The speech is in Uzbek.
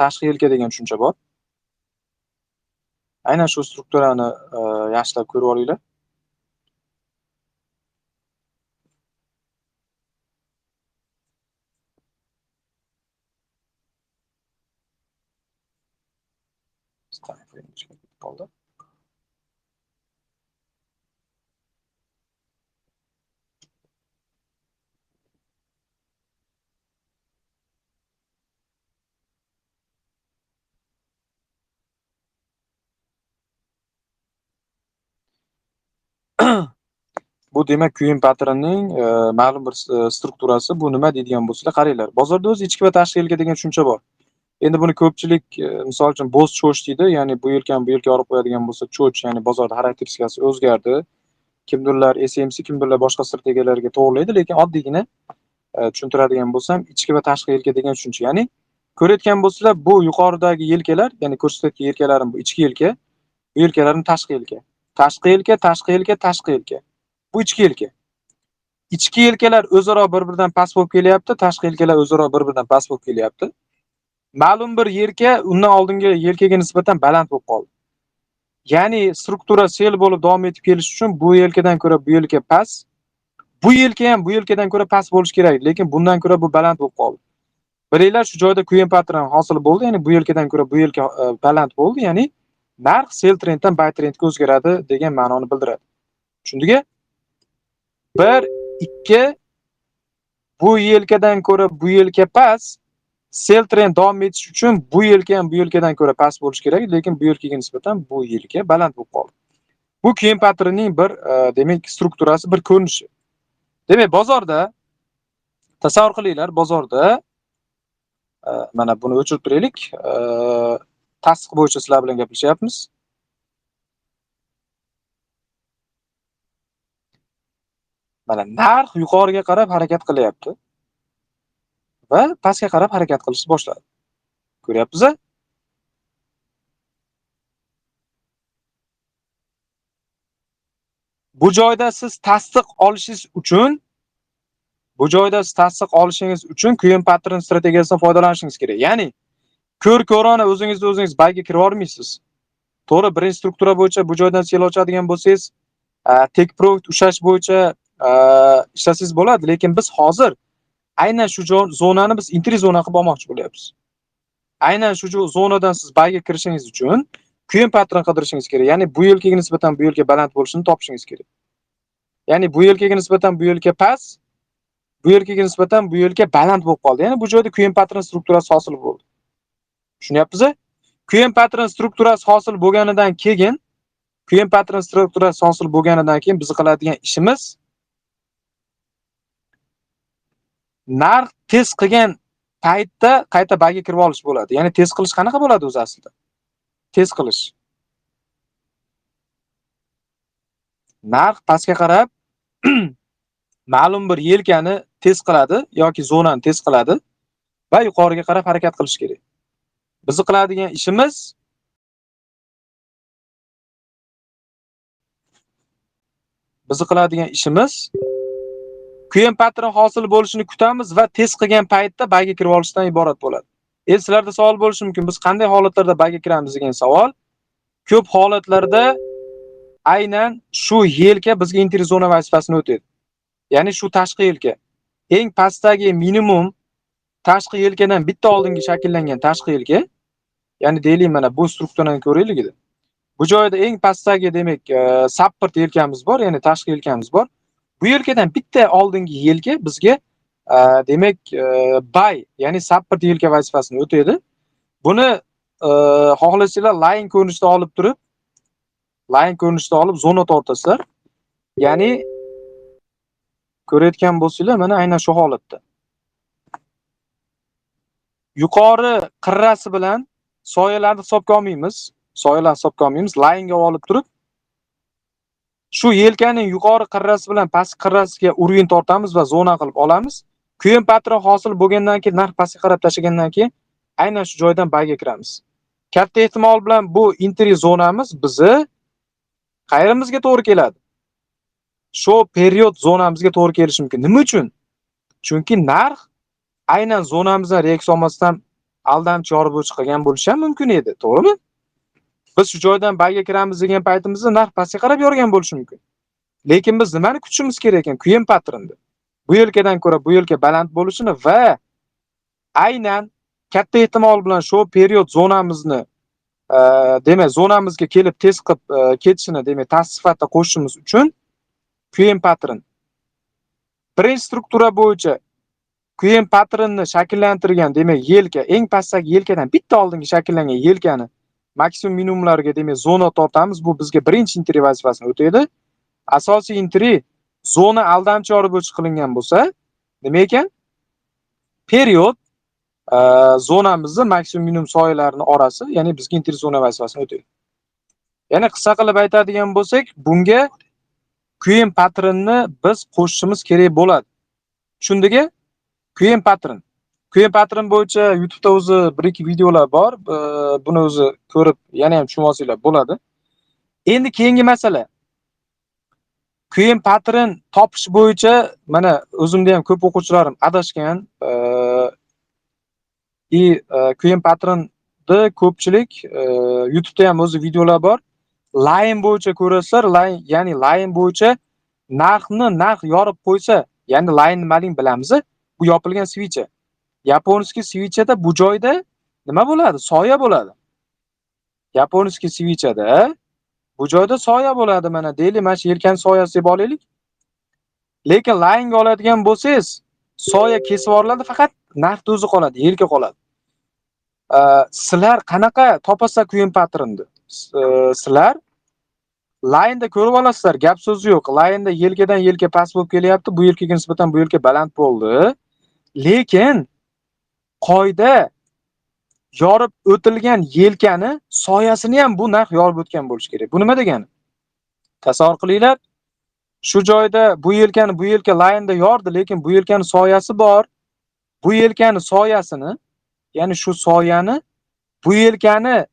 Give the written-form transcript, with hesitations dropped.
tashqi yelka degan tushuncha bor. Aynan shu strukturani yaxshilab ko'rib olinglar. Qoldi. Bu demak kuyim patronining ma'lum bir strukturasi. Bu nima deydigan bo'lsanglar, qaranglar. Bozorda o'zi ichki va tashqi yelka degan tushuncha bor. Endi buni ko'pchilik misol uchun bo'z cho'ch deydi, ya'ni bu yelkani bu yelkaga olib qo'yadigan bo'lsa, cho'ch, ya'ni bozorda xarakteristikasi o'zgardi. Kimdirlar SMC, kimdirlar boshqa strategiyalarga to'g'rilaydi, lekin oddiygina tushuntiradigan bo'lsam, ichki va tashqi yelka degan tushuncha. Ya'ni ko'rayotgan bo'lsanglar, bu yuqoridagi yelkalar, ya'ni ko'rsatayotgan yelkalarim bu ichki yelka, bu yelkalarim tashqi yelka. Tashqi yelka, tashqi yelka, tashqi yelka. Bu ichki yelka. Ichki yelkalar o'zaro bir-biridan past bo'lib kelyapti, tashqi yelkalar o'zaro bir-biridan past bo'lib kelyapti. Ma'lum bir yelka undan oldingi yelkaga nisbatan baland bo'lib qoldi. Ya'ni struktura sel bo'lib davom etib kelish uchun bu yelkadan ko'ra bu yelka past, bu yelka ham bu yelkadan ko'ra past bo'lish kerak, lekin bundan ko'ra bu baland bo'lib qoldi. Bilinglar, shu joyda kuyim patron hosil bo'ldi, ya'ni bu yelkadan ko'ra bu yelka baland bo'ldi, ya'ni narx sell trenddan buy trendga o'zgaradi degan ma'noni bildiradi. Tushundingmi? 1 2 bu yelkadan ko'ra bu yelka past, sell trend davom etish uchun bu yelka ham bu yelkadan ko'ra past bo'lish kerak, lekin bu yelkaga nisbatan bu yelka baland bo'lib qoldi. Bu kuyim patronining bir demak strukturasi, bir ko'rinishi. Demak, bozorda tasavvur qilinglar, bozorda mana buni o'chirib turaylik. Tasdiq bo'yicha sizlar bilan gaplashyapmiz. Mana narx yuqoriga qarab harakat qilyapti va pastga qarab harakat qilishni boshladi. Ko'ryapsiz-a? Bu joyda siz tasdiq olishingiz uchun kuyim patron strategiyasidan foydalanishingiz kerak. Ya'ni ko'rona o'zingiz bayga kirib olmaysiz. To'g'ri, birinchi struktura bo'yicha bu joydan sel ochadigan bo'lsangiz, take profit ushlash bo'yicha ishlasangiz bo'ladi, lekin biz hozir aynan shu zonani biz entry zona qilib olmoqchi bo'lyapmiz. Aynan shu zonadan siz bayga kirishingiz uchun kuyim patron qidirishingiz kerak. Ya'ni bu yelkaga nisbatan bu yelka baland bo'lishini topishingiz kerak. Ya'ni bu yelkaga nisbatan bu yelka past, bu yelkaga nisbatan bu yelka baland bo'lib qoldi. Ya'ni bu joyda kuyim patron strukturasi hosil bo'ldi. Tushunyapsiz-a? Kuyim patron strukturasi hosil bo'lganidan keyin biz qiladigan ishimiz narx tez qilgan paytda qayta bayga kirib olish bo'ladi. Ya'ni tez qilish qanaqa bo'ladi o'zi aslida? Tez qilish. Narx pastga qarab ma'lum bir yelkani tez qiladi yoki zonani tez qiladi va yuqoriga qarab harakat qilish kerak. Biz qiladigan ishimiz kuyim patron hosil bo'lishini kutamiz va tez qilgan paytda bayga kirib olishdan iborat bo'ladi. Endi sizlarda savol bo'lishi mumkin, biz qanday holatlarda bayga kiramiz degan savol. Ko'p holatlarda aynan shu yelka bizga entry zona vazifasini o'taydi. Ya'ni shu tashqi yelka. Eng pastdagi minimum tashqi yelkadan bitta oldingi shakllangan tashqi yelka. Ya'ni deylik, mana bu strukturani ko'raylik edi. Bu joyda eng pastdagi demak support yelkamiz bor, ya'ni tashqi yelkamiz bor. Bu yelkadan bitta oldingi yelka bizga demak buy, ya'ni support yelka vazifasini o'taydi. Buni xohlasanglar line ko'rinishda olib zona tortasizlar. Ya'ni ko'rayotgan bo'lsanglar, mana aynan shu holatda. Yuqori qirrasi bilan soyalarni hisobga olmaymiz. Line ga olib turib, shu yelkaning yuqori qirrasi bilan pastki qirrasiga urg'in tortamiz va zona qilib olamiz. Kuyim patron hosil bo'lgandan keyin, narx pastga qarab tashlagandan keyin aynan shu joydan bayga kiramiz. Katta ehtimol bilan bu entry zonamiz bizni qayrimizga to'g'ri keladi. Shu period zonamizga to'g'ri kelishi mumkin. Nima uchun? Chunki narx aynan zonamizdan reaksiya olmasdan aldamchi yorib qilgan bo'lishi ham mumkin edi, to'g'rimi? Biz shu joydan bayga kiramiz degan paytimizda narx pastga qarab yorgan bo'lishi mumkin. Lekin biz nimani kutishimiz kerak ekan? Kuyin patronni. Bu yelkadan ko'ra bu yelka baland bo'lishini va aynan katta ehtimol bilan shu period zonamizni demak zonamizga kelib tez qilib ketishini demak tast sifatida qo'shishimiz uchun kuyin patron. Birinchi struktura bo'yicha kuyin patronni shakllantirgan demak yelka eng pastdagi yelkadan bitta oldingi shakllangan yelkani maksimum minimumlarga demak zona tortamiz. Bu bizga birinchi intri vazifasini o'taydi. Asosiy intri zona aldamchi yorib qilingan bo'lsa, nima ekan? Period zonamizni maksimum minimum soyalarini orasi, ya'ni bizga intri zona vazifasini o'taydi. Ya'ni qisqa qilib aytadigan bo'lsak, bunga kuyin patronni biz qo'shishimiz kerak bo'ladi. Tushundingmi? Kuyin patron. Kuyin patron bo'yicha YouTube'da o'zi bir ikki videolar bor. Buni o'zi ko'rib, yana ham tushunib olsanglar bo'ladi. Endi keyingi masala. Kuyin patron topish bo'yicha mana o'zimda ham ko'p o'quvchilarim adashgan. Kuyin patronni ko'pchilik YouTube'da ham o'zi videolar bor. Line bo'yicha ko'rasizlar, ya'ni line bo'yicha narx yorib qo'ysa, ya'ni line nimaligini bilamiz. Bu yopilgan svicha. Yaponskiy svichada bu joyda nima bo'ladi? Soya bo'ladi. Yaponskiy svichada bu joyda soya bo'ladi. Mana deylik, mana shu yelkan soyasi deb olaylik. Lekin line ga oladigan bo'lsangiz, soya kesib yuboriladi, faqat narxda o'zi qoladi, yelka qoladi. Sizlar qanaqa topasizlar kuyin patronni? Sizlar line da ko'rib olasizlar, gap so'zi yo'q. Line da yelkadan yelka past bo'lib kelyapti. Bu yelkaga nisbatan bu yelka baland bo'ldi. Lekin qoida yorib o'tilgan yelkani soyasini ham bu narx yorib o'tgan bo'lishi kerak. Bu nima degani? Tasavvur qilinglar. Shu joyda bu yelka line da yordi, lekin bu yelkani soyasi bor. Bu yelkani soyasini, ya'ni shu soyani bu yelkani